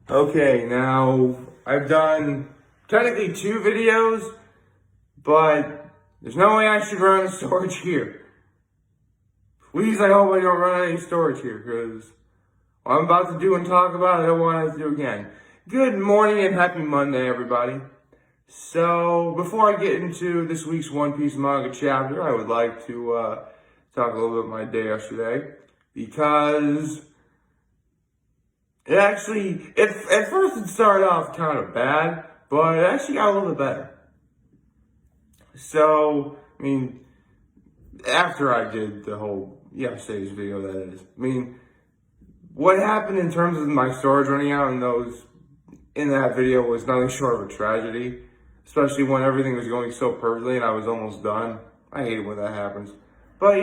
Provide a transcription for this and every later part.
Okay, now I've done technically 2 videos, but there's no way I should run storage here. Please, I hope I don't run any storage here, because what I'm about to do and talk about, I don't want to have to do again. Good morning and happy Monday, everybody. So, before I get into this week's One Piece manga chapter, I would like to talk a little bit about my day yesterday, because at first it started off kind of bad, but it actually got a little bit better. So, after I did the whole yesterday's video, that is. What happened in terms of my storage running out in that video was nothing short of a tragedy, especially when everything was going so perfectly and I was almost done. I hate when that happens. But,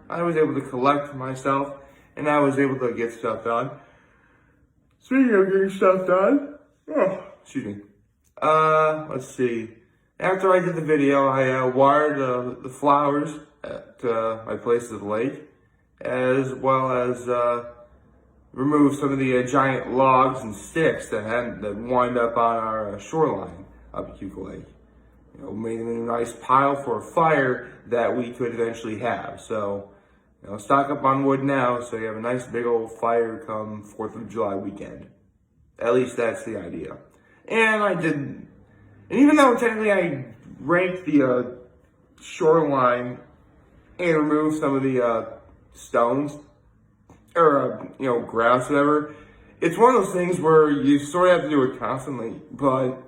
I was able to collect myself and I was able to get stuff done. Speaking of getting stuff done, excuse me. Let's see. After I did the video, I wired the flowers at my place at the lake, as well as removed some of the giant logs and sticks that wind up on our shoreline up at Cuca Lake. Made them in a nice pile for a fire that we could eventually have. So, stock up on wood now, so you have a nice big old fire come 4th of July weekend. At least that's the idea. And even though technically I raked the shoreline and removed some of the stones, or, grass, whatever, it's one of those things where you sort of have to do it constantly, but,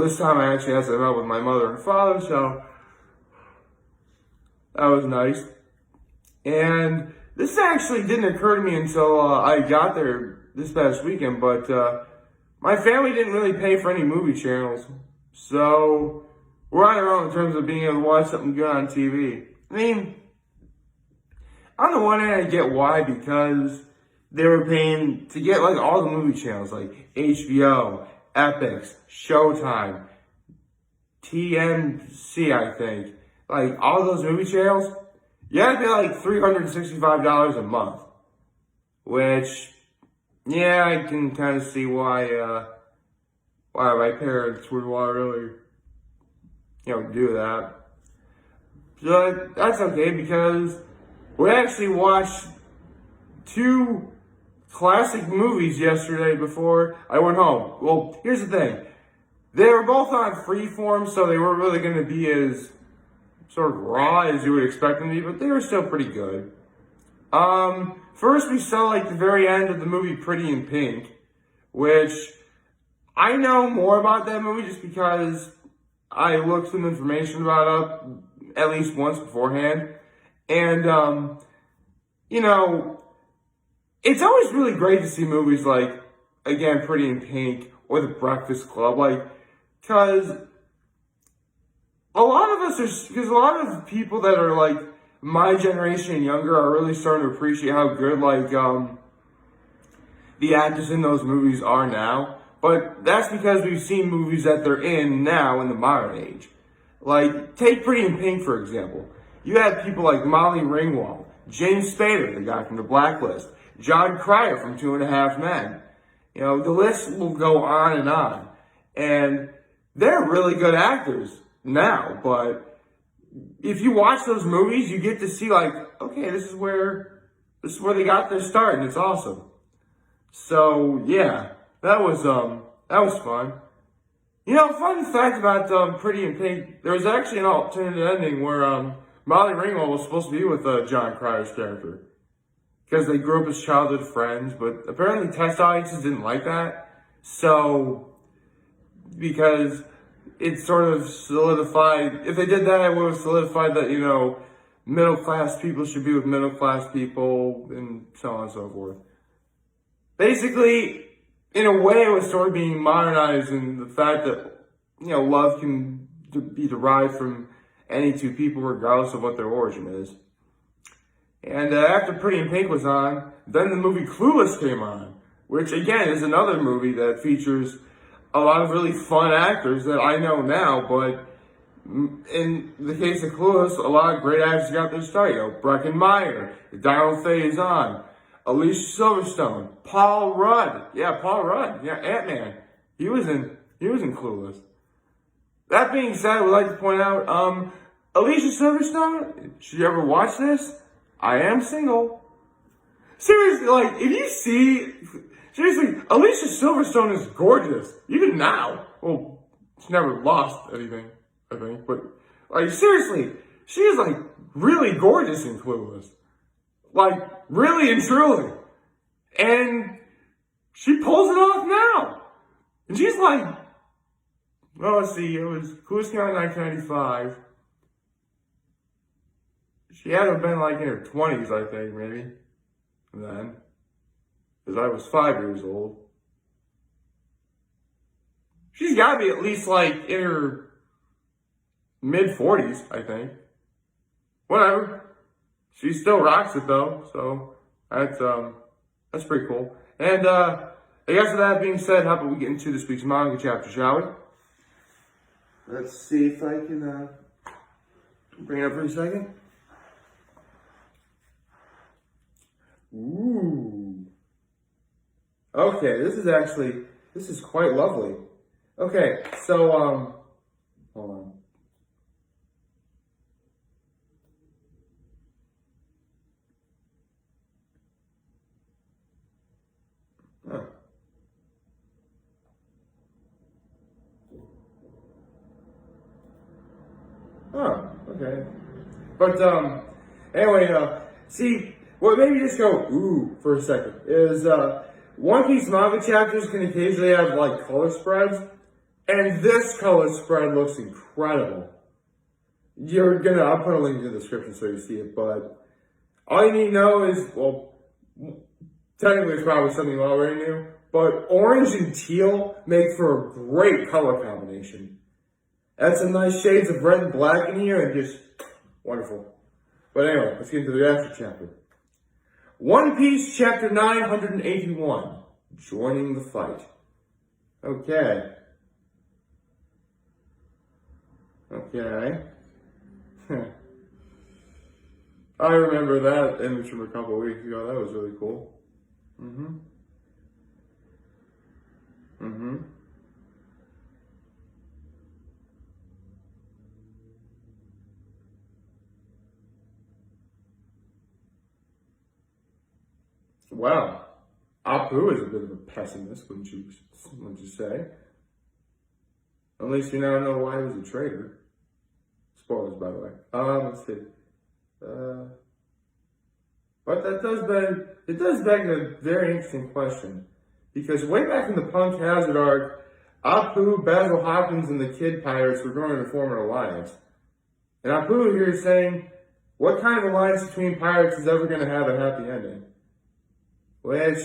this time I actually had to help with my mother and father, so that was nice. And this actually didn't occur to me until I got there this past weekend, but my family didn't really pay for any movie channels, so we're on our own in terms of being able to watch something good on TV. On the one hand, I get why, because they were paying to get all the movie channels, like HBO, Epix, Showtime, TNC, I think. All those movie channels, you had to pay $365 a month. Which, yeah, I can kind of see why my parents would want to really, do that. But that's okay, because we actually watched 2 classic movies yesterday before I went home. Well, here's the thing. They were both on Freeform, so they weren't really going to be as sort of raw as you would expect them to be, but they were still pretty good. First we saw the very end of the movie Pretty in Pink, which I know more about that movie just because I looked some information about it up at least once beforehand. And, it's always really great to see movies again, Pretty in Pink or The Breakfast Club, because a lot of people that are my generation and younger are really starting to appreciate how good the actors in those movies are now. But that's because we've seen movies that they're in now in the modern age. Take Pretty in Pink, for example. You had people like Molly Ringwald, James Spader, the guy from The Blacklist, John Cryer from 2.5 Men. The list will go on and on. And they're really good actors now, but if you watch those movies, you get to see okay, this is where they got their start, and it's awesome. So yeah, that was fun. Fun fact about Pretty in Pink, there was actually an alternate ending where Molly Ringwald was supposed to be with John Cryer's character, because they grew up as childhood friends, but apparently test audiences didn't like that. So, because it sort of solidified, if they did that, it would have solidified that, middle-class people should be with middle-class people, and so on and so forth. Basically, in a way, it was sort of being modernized in the fact that, love can be derived from any 2 people, regardless of what their origin is. And after Pretty in Pink was on, then the movie Clueless came on, which again is another movie that features a lot of really fun actors that I know now, but In the case of Clueless, a lot of great actors got their start. Breckin Meyer, Donald Faison, Alicia Silverstone, Paul Rudd. Yeah, Paul Rudd. Yeah, Ant-Man. He was in Clueless. That being said, I would like to point out, Alicia Silverstone, should you ever watch this? I am single. Seriously, seriously, Alicia Silverstone is gorgeous. Even now. Well, she's never lost anything, I think. But, seriously, she is, really gorgeous in Clueless. Really and truly. And she pulls it off now. And she's let's see, it was Clueless came out in 1995. She had to have been in her 20s, I think, maybe. Then. Because I was 5 years old. She's got to be at least in her mid-40s, I think. Whatever. She still rocks it though, so that's pretty cool. And I guess with that being said, how about we get into this week's manga chapter, shall we? Let's see if I can bring it up for a second. Ooh. Okay, this is quite lovely. Okay, so hold on. Huh. Oh, okay. But anyway, see, what made me just go ooh for a second is One Piece manga chapters can occasionally have color spreads, and this color spread looks incredible. I'll put a link in the description so you see it, but all you need to know is, well, technically it's probably something you already knew, but orange and teal make for a great color combination. Add some nice shades of red and black in here and just wonderful. But anyway, let's get into the after chapter. One Piece chapter 981, joining the fight. Okay. I remember that image from a couple of weeks ago. That was really cool. Wow. Apu is a bit of a pessimist, wouldn't you say? At least you now know why he was a traitor. Spoilers, by the way. Let's see. But it does beg a very interesting question. Because way back in the Punk Hazard arc, Apu, Basil Hawkins, and the Kid Pirates were going to form an alliance. And Apu here is saying, what kind of alliance between pirates is ever going to have a happy ending? Which,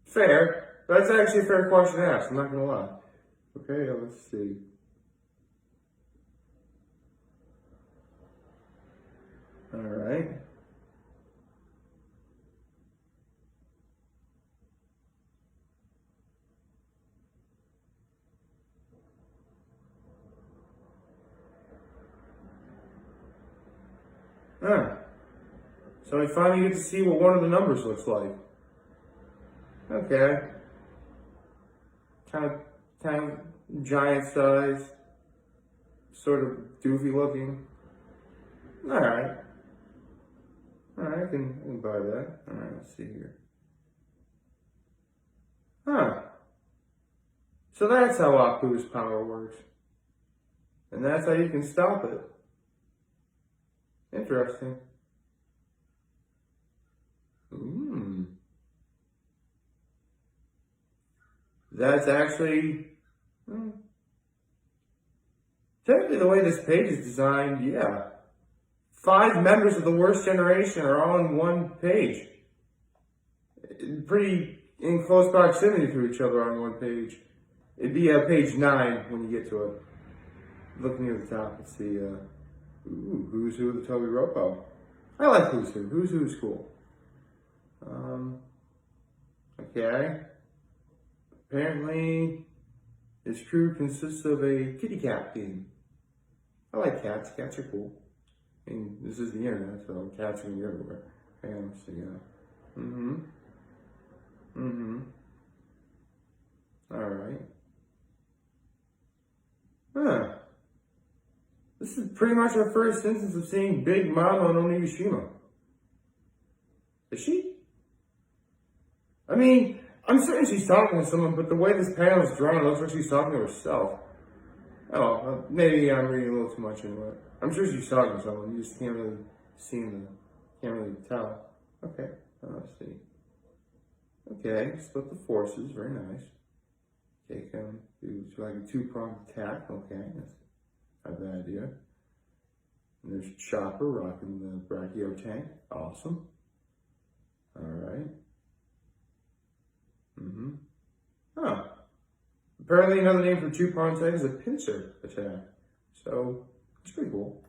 fair. That's actually a fair question to ask, I'm not going to lie. Okay, let's see. Alright. So we finally get to see what one of the numbers looks like. Okay. Kind of giant size. Sort of doofy looking. Alright. Alright, I can buy that. Alright, let's see here. So that's how Apu's power works. And that's how you can stop it. Interesting. That's actually... technically the way this page is designed, yeah. 5 members of the worst generation are all on one page. Pretty in close proximity to each other on one page. It'd be page 9 when you get to it. Look near the top and see, Who's Who of the Toby Ropo. I like Who's Who. Who's Who's cool. Okay. Apparently, his crew consists of a kitty cat team. I like cats. Cats are cool. I mean, this is the internet, so cats can be everywhere. Okay, let's see. All right. Huh. This is pretty much our first instance of seeing Big Mama on Onigashima. Is she? I mean, I'm certain she's talking to someone, but the way this panel is drawn, it looks like she's talking to herself. Oh, maybe I'm reading a little too much into it. I'm sure she's talking to someone. You just can't really can't really tell. Okay, let's see. Okay, split the forces. Very nice. Okay, come do like a two-pronged attack. Okay, that's not a bad idea. And there's Chopper rocking the Brachio tank. Awesome. All right. Oh. Apparently another name for two-pronged attack is a pincer attack. So, it's pretty cool.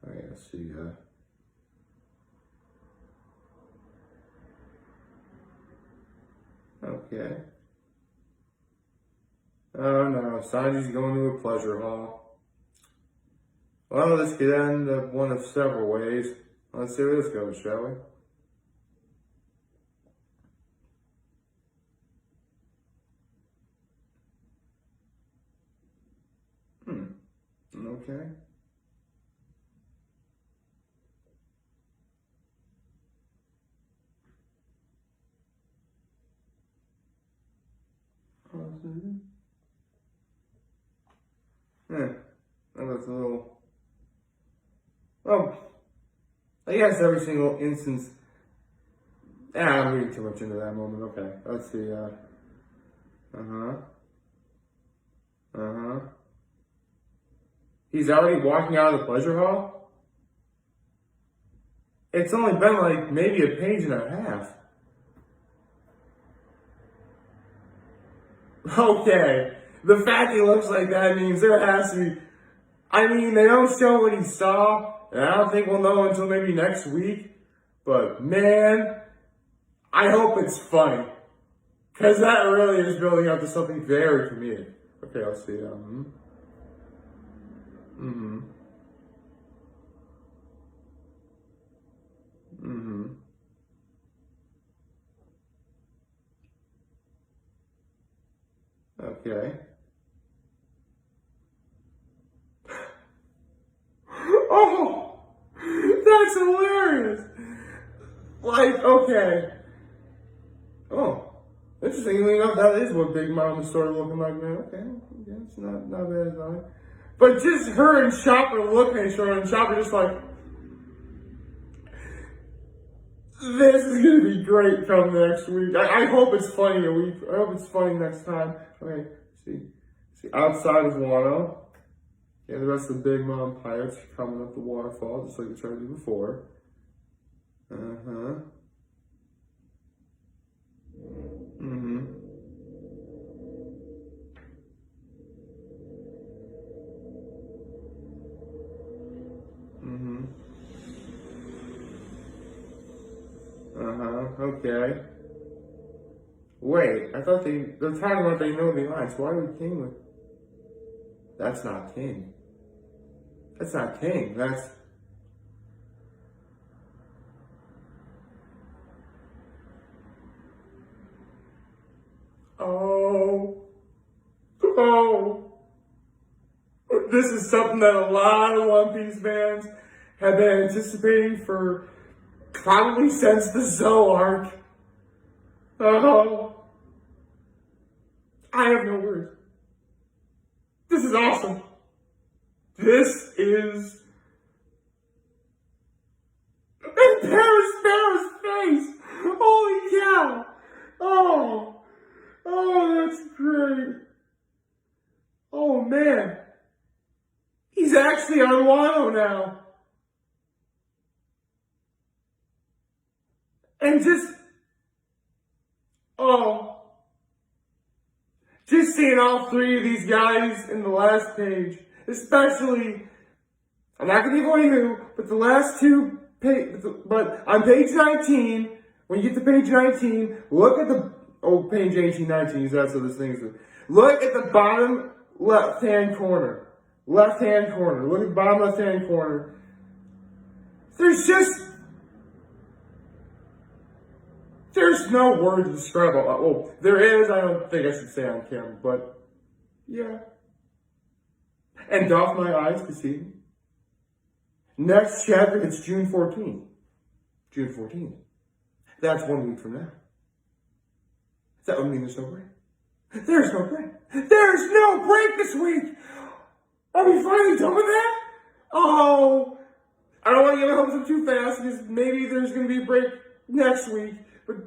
Alright, let's see. Okay. Oh no, Sanji's going to a pleasure hall. Well, this could end up one of several ways. Let's see where this goes, shall we? Okay. Yeah, that was a little. Well, I guess every single instance. I'm reading too much into that moment. Okay, let's see. He's already walking out of the pleasure hall? It's only been like maybe a page and a half. Okay. The fact he looks like that means there has to be. I mean, they don't show what he saw, and I don't think we'll know until maybe next week. But man, I hope it's funny. Because that really is building up to something very comedic. Okay, let's see. Okay. Oh, that's hilarious. Like, okay. Oh, interestingly enough, that is what Big Mom is sort of looking like, man. Okay, yeah, it's not bad at all. But just her and Chopper looking at each other, and Chopper just like, this is gonna be great come next week. I hope it's funny a week. I hope it's funny next time. Okay, see outside of Wano. Yeah, the rest of the Big Mom pirates are coming up the waterfall, just like we tried to do before. Okay. Wait, I thought they're talking about they know the lines. Why would King with... That's not King. That's not King. That's... Oh. This is something that a lot of One Piece fans have been anticipating for probably since the Zoe arc. Oh. I have no words. This is awesome. This is... And Paris face! Holy cow! Oh, that's great. Oh, man. He's actually on Wano now. And just seeing all three of these guys in the last page, especially, I'm not going to give away who, but the last two pages, but on page 19, when you get to page 19, look at the, page 18, 19, that's what this thing is. Look at the bottom left-hand corner. left-hand corner. Look at the bottom left-hand corner. There's no word to describe it. Well, there is. I don't think I should say on camera, but yeah. And doff my eyes to see. Next chapter, it's June 14th. June 14th. That's 1 week from now. That would mean there's no break. There's no break. There's no break this week! Are we finally done with that? Oh, I don't want to get my hopes up too fast because maybe there's going to be a break next week. But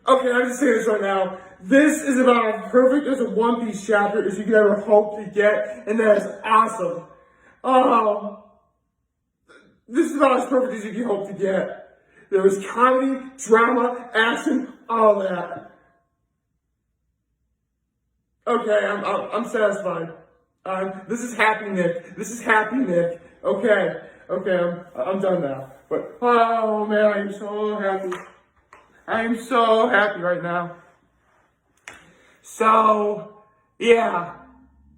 okay, I'm just saying this right now. This is about as perfect as a One Piece chapter as you could ever hope to get, and that is awesome. This is about as perfect as you can hope to get. There was comedy, drama, action, all that. Okay, I'm satisfied. This is happy Nick. This is happy Nick. Okay, I'm done now. But oh man, I am so happy. I am so happy right now. So yeah,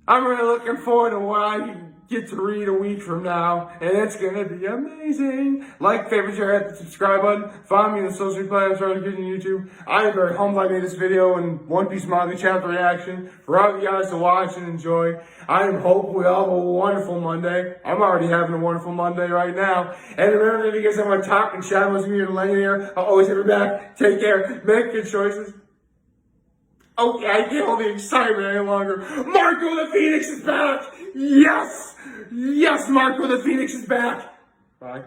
I'm really looking forward to what I get to read a week from now, and it's gonna be amazing. Like, favorite, share, hit the subscribe button. Follow me on the social platforms, on YouTube. I am very humbled I made this video and One Piece manga chapter reaction for all of you guys to watch and enjoy. I hope we all have a wonderful Monday. I'm already having a wonderful Monday right now. And remember, if you guys have my talk and chat with me in the here, I'll always have your back. Take care. Make good choices. Okay, I can't hold the excitement any longer. Marco the Phoenix is back! Yes! Yes, Marco the Phoenix is back! Bye.